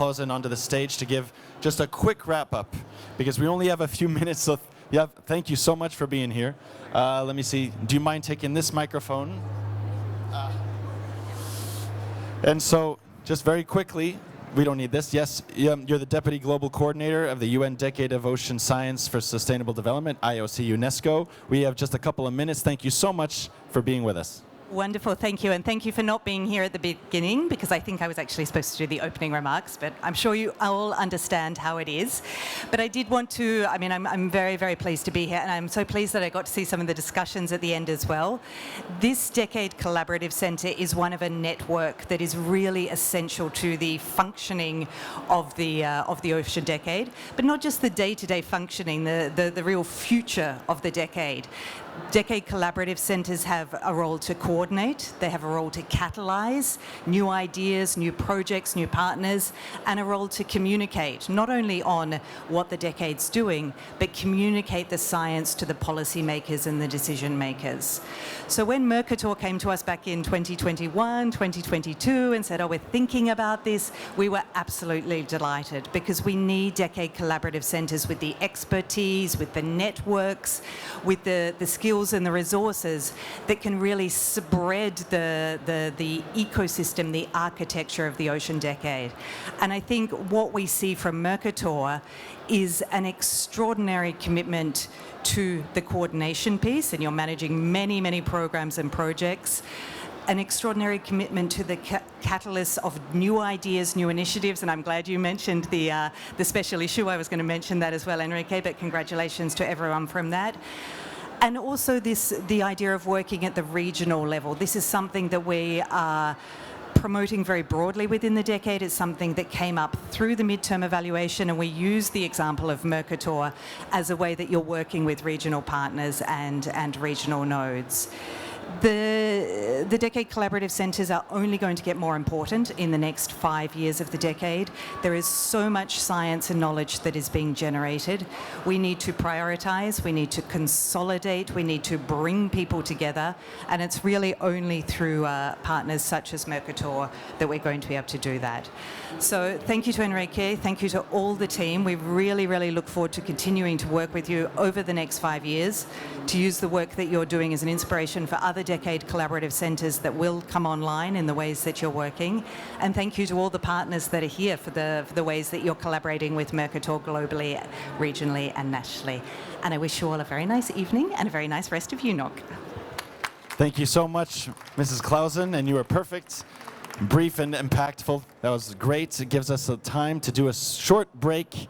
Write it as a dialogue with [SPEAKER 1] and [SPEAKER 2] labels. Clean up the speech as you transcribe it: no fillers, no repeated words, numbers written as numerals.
[SPEAKER 1] Clausen onto the stage to give just a quick wrap-up, because we only have a few minutes. So yeah, thank you so much for being here. Let me see. Do you mind taking this microphone? And so, just very quickly, we don't need this. Yes, you're the Deputy Global Coordinator of the UN Decade of Ocean Science for Sustainable Development, IOC UNESCO. We have just a couple of minutes. Thank you so much for being with us.
[SPEAKER 2] Wonderful, thank you. And thank you for not being here at the beginning, because I think I was actually supposed to do the opening remarks, but I'm sure you all understand how it is. But I did want to, I'm very, very pleased to be here, and I'm so pleased that I got to see some of the discussions at the end as well. This Decade Collaborative Centre is one of a network that is really essential to the functioning of the Ocean Decade, but not just the day-to-day functioning, the real future of the decade. Decade Collaborative Centres have a role to coordinate, they have a role to catalyse new ideas, new projects, new partners, and a role to communicate, not only on what the decade's doing, but communicate the science to the policymakers and the decision makers. So when Mercator came to us back in 2021, 2022 and said, oh, we're thinking about this, we were absolutely delighted, because we need Decade Collaborative Centres with the expertise, with the networks, with the skills and the resources that can really spread the ecosystem, the architecture of the Ocean Decade. And I think what we see from Mercator is an extraordinary commitment to the coordination piece, and you're managing many, many programs and projects. An extraordinary commitment to the catalyst of new ideas, new initiatives, and I'm glad you mentioned the special issue. I was going to mention that as well, Enrique, but congratulations to everyone from that. And also the idea of working at the regional level. This is something that we are promoting very broadly within the decade. It's something that came up through the midterm evaluation, and we use the example of Mercator as a way that you're working with regional partners and regional nodes. The Decade Collaborative Centres are only going to get more important in the next 5 years of the decade. There is so much science and knowledge that is being generated. We need to prioritise, we need to consolidate, we need to bring people together, and it's really only through partners such as Mercator that we're going to be able to do that. So thank you to Enrique, thank you to all the team. We really, really look forward to continuing to work with you over the next 5 years, to use the work that you're doing as an inspiration for other Decade Collaborative Centres that will come online in the ways that you're working. And thank you to all the partners that are here for the ways that you're collaborating with Mercator globally, regionally and nationally. And I wish you all a very nice evening and a very nice rest of UNOC.
[SPEAKER 1] Thank you so much, Mrs. Clausen, and you were perfect, brief and impactful. That was great. It gives us a time to do a short break.